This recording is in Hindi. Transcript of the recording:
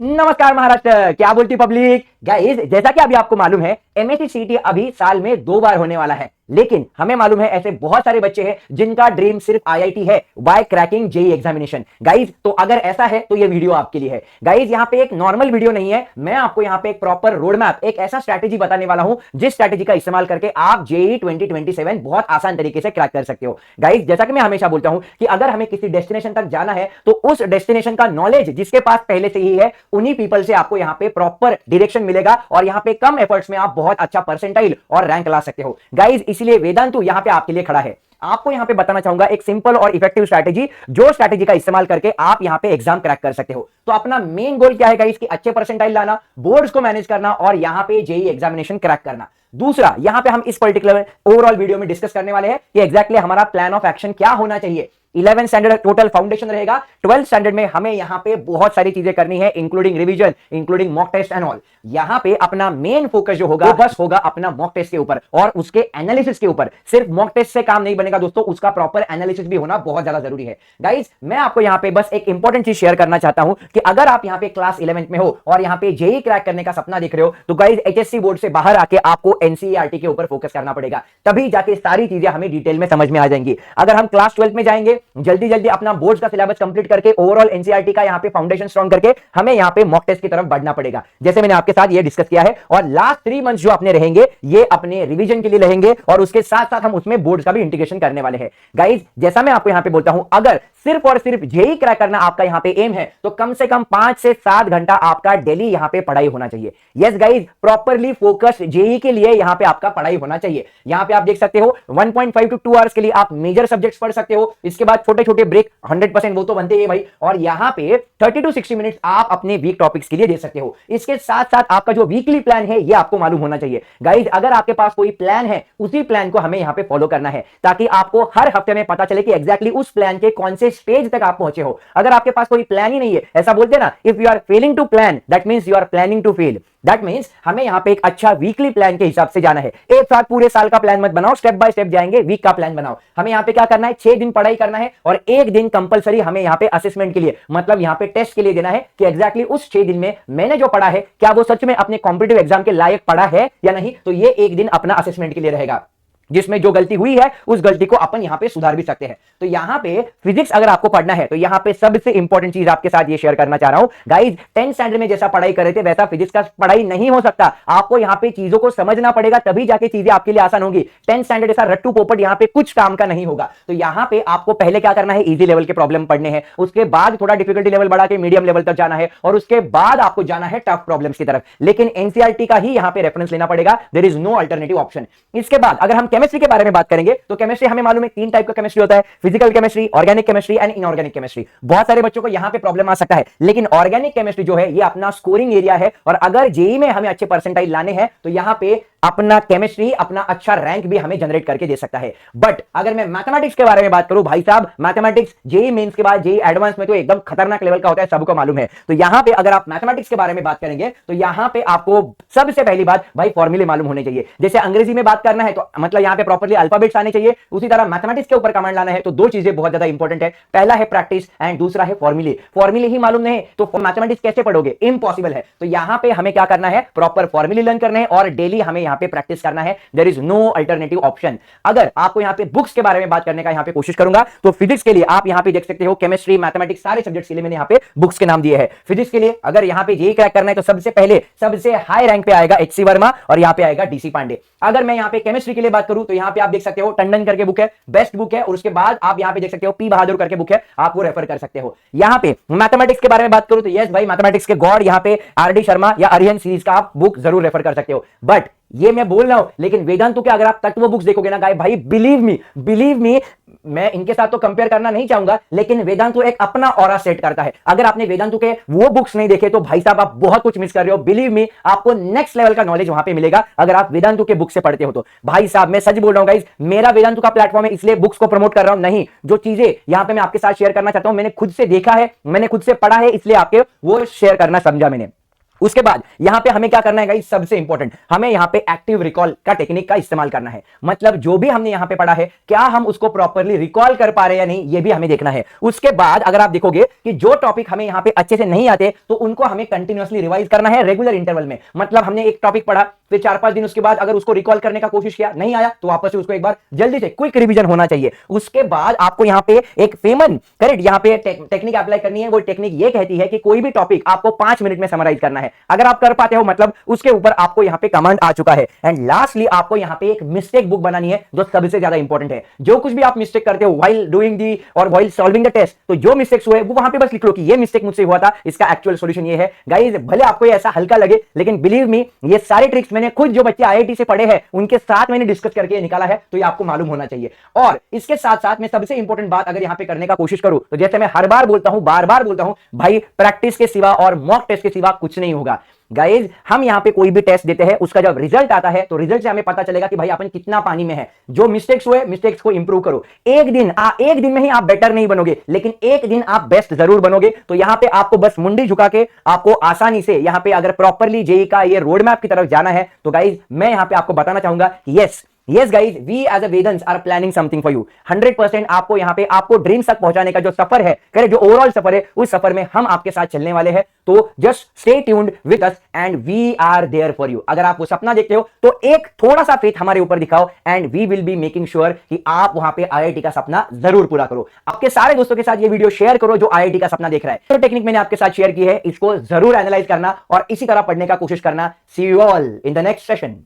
नमस्कार महाराष्ट्र, क्या बोलती पब्लिक। गाइस, जैसा कि अभी आपको मालूम है एमएससी सीटी अभी साल में 2 बार होने वाला है, लेकिन हमें मालूम है ऐसे बहुत सारे बच्चे हैं जिनका ड्रीम सिर्फ आईआईटी है by cracking JEE examination. Guys, तो अगर ऐसा है तो ये वीडियो आपके लिए है। गाइस, यहाँ पे एक नॉर्मल वीडियो नहीं है, मैं आपको यहाँ पे एक प्रॉपर रोड मैप, एक ऐसा स्ट्रैटेजी बताने वाला हूं जिस स्ट्रैटेजी का इस्तेमाल करके आप जेई 2027 बहुत आसान तरीके से क्रैक कर सकते हो। गाइस, जैसा कि मैं हमेशा बोलता हूं कि अगर हमें किसी डेस्टिनेशन तक जाना है तो उस डेस्टिनेशन का नॉलेज जिसके पास पहले से ही है उन्हीं पीपल से आपको यहाँ पे प्रॉपर डायरेक्शन मिलेगा और यहाँ पे कम एफर्ट्स में आप बहुत अच्छा परसेंटाइल और रैंक ला सकते हो। गाइस, इसलिए वेदांतु यहाँ पे आपके लिए खड़ा है। आपको यहां पे बताना चाहूंगा एक सिंपल और इफेक्टिव स्ट्रैटेजी, जो स्ट्रैटेजी का इस्तेमाल करके आप यहां पे एग्जाम क्रैक कर सकते हो। तो अपना मेन गोल क्या है गाइस कि अच्छे परसेंटाइल लाना, बोर्ड्स को मैनेज करना और यहां पे जेई एग्जामिनेशन क्रैक करना। दूसरा, यहां पे हम इस पर्टिकुलर ओवरऑल वीडियो में डिस्कस करने वाले हैं कि एग्जैक्टली हमारा प्लान ऑफ एक्शन क्या होना चाहिए। 11 स्टैंडर्ड टोटल फाउंडेशन रहेगा, 12 स्टैंडर्ड में हमें यहां पे बहुत सारी चीजें करनी है, including revision, including mock test and all. यहां पे अपना मेन फोकस जो होगा बस होगा अपना मॉक टेस्ट के ऊपर और उसके एनालिसिस के ऊपर। सिर्फ मॉक टेस्ट से काम नहीं बनेगा दोस्तों, उसका प्रॉपर एनालिसिस भी होना बहुत ज्यादा जरूरी है। गाइस, मैं आपको यहां पे बस एक इंपॉर्टेंट चीज शेयर करना चाहता हूं कि अगर आप यहां पे क्लास 11th में हो और यहां पे जेई क्रैक करने का सपना देख रहे हो तो गाइस, एचएससी बोर्ड से बाहर आके आपको एनसीईआरटी के ऊपर फोकस करना पड़ेगा, तभी जाके सारी चीजें हमें डिटेल में समझ में आ जाएंगी। अगर हम क्लास 12th में जाएंगे, जल्दी जल्दी अपना बोर्ड का सिलेबस कंप्लीट करके ओवरऑल एनसीईआरटी का यहां पे फाउंडेशन स्ट्रांग करके हमें यहां पे मॉक टेस्ट की तरफ बढ़ना पड़ेगा, जैसे मैंने आपके साथ ये डिस्कस किया है। और लास्ट 3 मंथ्स जो अपने रहेंगे ये अपने रिवीजन के लिए रहेंगे और उसके साथ साथ हम उसमें बोर्ड का भी इंटीग्रेशन करने वाले हैं। गाइस, जैसा मैं आपको यहां पे बोलता हूं, अगर सिर्फ और सिर्फ जेई क्रैक करना आपका यहां पे एम है तो कम से कम 5 से 7 घंटा आपका डेली यहां पे पढ़ाई होना चाहिए। Yes guys, properly focus JEE के लिए यहां पे आपका पढ़ाई होना चाहिए। यहां पे आप देख सकते हो 1.5 to 2 आवर्स के लिए आप मेजर सब्जेक्ट्स पढ़ सकते हो, इसके बाद छोटे छोटे ब्रेक 100% वो तो बनते ही भाई, और यहां पे 30 to 60 मिनट्स आप अपने वीक टॉपिक्स के लिए दे सकते हो। इसके साथ साथ आपका जो वीकली प्लान है ये आपको मालूम होना चाहिए। गाइस, अगर आपके पास कोई प्लान है उसी प्लान को हमें यहां पे फॉलो करना है, ताकि आपको हर हफ्ते में पता चले कि एग्जैक्टली उस प्लान के कौन से स्टेज तक आप पहुंचे हो। अगर आपके पास कोई प्लान ही नहीं है, ऐसा बोलते हैं ना, if you are failing to plan that means you are planning to fail. That means हमें यहां पे एक अच्छा वीकली प्लान के हिसाब से जाना है। एक साथ पूरे साल का प्लान मत बनाओ, स्टेप बाय स्टेप जाएंगे, वीक का प्लान बनाओ। हमें यहां पे क्या करना है, 6 दिन पढ़ाई करना है और 1 दिन कंपलसरी हमें यहां पे असेसमेंट के लिए, मतलब यहां पे टेस्ट के लिए देना है कि एग्जैक्टली उस 6 दिन में मैंने जो पढ़ा है क्या वो सच में अपने कॉम्पिटिटिव एग्जाम के लायक पढ़ा है या नहीं। तो ये 1 दिन अपना असेसमेंट के लिए रहेगा, जिसमें जो गलती हुई है उस गलती को अपन यहां पे सुधार भी सकते हैं। तो यहां पे फिजिक्स अगर आपको पढ़ना है तो यहां पे सबसे इंपॉर्टेंट चीज आपके साथ ये शेयर करना चाह रहा हूं। गाइस, 10th स्टैंडर्ड में जैसा पढ़ाई कर रहे थे वैसा फिजिक्स का पढ़ाई नहीं हो सकता। आपको यहां पे चीजों को समझना पड़ेगा, तभी जाके चीजें आपके लिए आसान होगी। 10th स्टैंडर्ड ऐसा रट्टू पोपट यहां पे कुछ काम का नहीं होगा। तो यहां पे आपको पहले क्या करना है, इजी लेवल के प्रॉब्लम पढ़ने हैं, उसके बाद थोड़ा डिफिकल्टी लेवल बढ़ा के मीडियम लेवल तक जाना है और उसके बाद आपको जाना है टफ प्रॉब्लम्स की तरफ। लेकिन एनसीईआरटी का ही यहां पे रेफरेंस लेना पड़ेगा, there is no alternative option. इसके बाद अगर हम केमिस्ट्री के बारे में बात करेंगे तो केमिस्ट्री हमें मालूम है 3 टाइप का केमिस्ट्री होता है, physical chemistry, organic chemistry and inorganic chemistry. बहुत सारे बच्चों को यहां पे प्रॉब्लम आ सकता है, लेकिन ऑर्गेनिक केमिस्ट्री जो है ये अपना स्कोरिंग एरिया है और अगर जेई में हमें अच्छे परसेंटाइल लाने हैं तो यहां पे अपना केमिस्ट्री अपना अच्छा रैंक भी हमें जनरेट करके दे सकता है। बट अगर मैं मैथमेटिक्स के बारे में बात करूं, भाई साहब, मैथमेटिक्स जेई मेंस के बाद जेई एडवांस में तो एकदम खतरनाक लेवल का होता है, सबको मालूम है। तो यहां पे अगर आप मैथमेटिक्स के बारे में बात करेंगे तो यहां पे आपको सबसे पहली बात भाई फॉर्मूले मालूम होने चाहिए। जैसे अंग्रेजी में बात करना है तो मतलब यहां पे प्रॉपर्ली अल्फाबेट्स आने चाहिए, उसी तरह मैथमेटिक्स के ऊपर कमांड लाना है तो 2 चीजें बहुत ज्यादा इंपॉर्टेंट है। पहला है प्रैक्टिस एंड दूसरा है फॉर्मूले। फॉर्मूले ही मालूम नहीं तो मैथमेटिक्स कैसे पढ़ोगे, इम्पॉसिबल है। तो यहां पे हमें क्या करना है, प्रॉपर फॉर्मूले लर्न करने हैं और डेली हमें यहां पे प्रैक्टिस करना है। There is no alternative option. अगर आपको यहां पे बुक्स के बारे में बात करने का यहां पे कोशिश करूंगा तो फिजिक्स के लिए आप यहां पे देख सकते हो, केमिस्ट्री, मैथमेटिक्स सारे सब्जेक्ट्स के लिए मैंने यहां पे बुक्स के नाम दिए हैं। फिजिक्स के लिए अगर यहां पे जेई क्रैक करना है तो सबसे पहले सबसे हाई रैंक पे आएगा एचसी वर्मा और यहां पे आएगा डीसी पांडे। अगर मैं यहां पे केमिस्ट्री के लिए बात करूं तो यहां पे आप देख सकते हो टंडन करके बुक है, बेस्ट बुक है, और उसके बाद आप यहां पे देख सकते हो पी बहादुर करके बुक है, आप वो रेफर कर सकते हो। यहां पे मैथमेटिक्स के बारे में बात करूं तो यस भाई, मैथमेटिक्स के गॉड यहां पे आरडी शर्मा या अरिहंत सीरीज का आप बुक जरूर रेफर कर सकते हो। बट ये मैं बोल रहा हूं, लेकिन वेदांतु के अगर आप तत्व बुक्स देखोगे ना गाय भाई, बिलीव मी, मैं इनके साथ तो कंपेयर करना नहीं चाहूंगा, लेकिन वेदांतु एक अपना ऑरा सेट करता है। अगर आपने वेदांतु के वो बुक्स नहीं देखे तो भाई साहब आप बहुत कुछ मिस कर रहे हो। बिलीव मी, आपको नेक्स्ट लेवल का नॉलेज वहां पे मिलेगा अगर आप वेदांतु के बुक से पढ़ते हो तो। भाई साहब मैं सच बोल रहा हूं गाइस, मेरा वेदांतु का प्लेटफॉर्म है इसलिए बुक्स को प्रमोट कर रहा हूं, नहीं जो चीजें यहां पे मैं आपके साथ शेयर करना चाहता हूं मैंने खुद से देखा है, मैंने खुद से पढ़ा है, इसलिए आपके वो शेयर करना समझा मैंने। उसके बाद यहां पे हमें क्या करना है गाइस, सबसे इंपॉर्टेंट हमें यहां पे एक्टिव रिकॉल का टेक्निक का इस्तेमाल करना है। मतलब जो भी हमने यहां पे पढ़ा है क्या हम उसको प्रॉपर्ली रिकॉल कर पा रहे हैं या नहीं, ये भी हमें देखना है। उसके बाद अगर आप देखोगे कि जो टॉपिक हमें यहां पे अच्छे से नहीं आते तो उनको हमें कंटिन्यूअसली रिवाइज करना है रेगुलर इंटरवल में। मतलब हमने एक टॉपिक पढ़ा, फिर 4-5 दिन उसके बाद अगर उसको रिकॉल करने का कोशिश किया, नहीं आया तो वापस से उसको एक बार जल्दी से क्विक रिवीजन होना चाहिए। उसके बाद आपको यहां पे एक फेमस करेक्ट यहां पे टेक्निक अप्लाई करनी है। वो टेक्निक ये कहती है कि कोई भी टॉपिक आपको 5 मिनट में समराइज करना है। अगर आप कर पाते हो मतलब उसके ऊपर आपको यहां पे कमांड आ चुका है। एंड लास्टली आपको यहां पे एक मिस्टेक बुक बनानी है जो सबसे ज्यादा इंपॉर्टेंट है। जो कुछ भी आप मिस्टेक करते हो व्हाइल डूइंग दी और व्हाइल सॉल्विंग द टेस्ट, तो जो मिस्टेक्स हुए वो वहां पे बस लिख लो कि ये मिस्टेक मुझसे हुआ था, इसका एक्चुअल सॉल्यूशन ये है। गाइस भले आपको ये ऐसा हल्का लगे लेकिन बिलीव मी ये सारे ट्रिक्स मैंने खुद जो बच्चे आईआईटी से पढ़े हैं उनके साथ मैंने डिस्कस करके निकाला है, तो ये आपको मालूम होना चाहिए। और इसके साथ साथ मैं सबसे इंपॉर्टेंट बात अगर यहां पे करने का कोशिश करूं तो जैसे मैं हर बार बोलता हूं, बार बार बोलता हूं, भाई प्रैक्टिस के सिवा और मॉक टेस्ट के सिवा कुछ नहीं होगा। गाइज हम यहां पे कोई भी टेस्ट देते हैं उसका जब रिजल्ट आता है तो रिजल्ट से हमें पता चलेगा कि भाई अपन कितना पानी में है। जो मिस्टेक्स हुए मिस्टेक्स को इंप्रूव करो। एक दिन में ही आप बेटर नहीं बनोगे लेकिन एक दिन आप बेस्ट जरूर बनोगे। तो यहां पे आपको बस मुंडी झुका के आपको आसानी से यहां पे अगर प्रॉपर्ली जेई का ये रोड मैप की तरफ जाना है तो गाइज मैं यहां पे आपको बताना चाहूंगा कि yes guys we as a Vedans are planning something for you. 100% आपको यहां पे आपको ड्रीम्स तक पहुंचाने का जो सफर है, करेक्ट, जो ओवरऑल सफर है, उस सफर में हम आपके साथ चलने वाले हैं। तो just stay tuned with us and we are there for you. अगर आप वो सपना देखते हो तो एक थोड़ा सा फेथ हमारे ऊपर दिखाओ and we will be making sure कि आप वहां पे आईआईटी का सपना जरूर पूरा करो। आपके सारे दोस्तों के साथ ये वीडियो शेयर करो जो आईआईटी का सपना देख रहा है। तो टेक्निक मैंने आपके साथ शेयर की है, इसको जरूर एनालाइज करना और इसी तरह पढ़ने का कोशिश करना। See you all in the next session.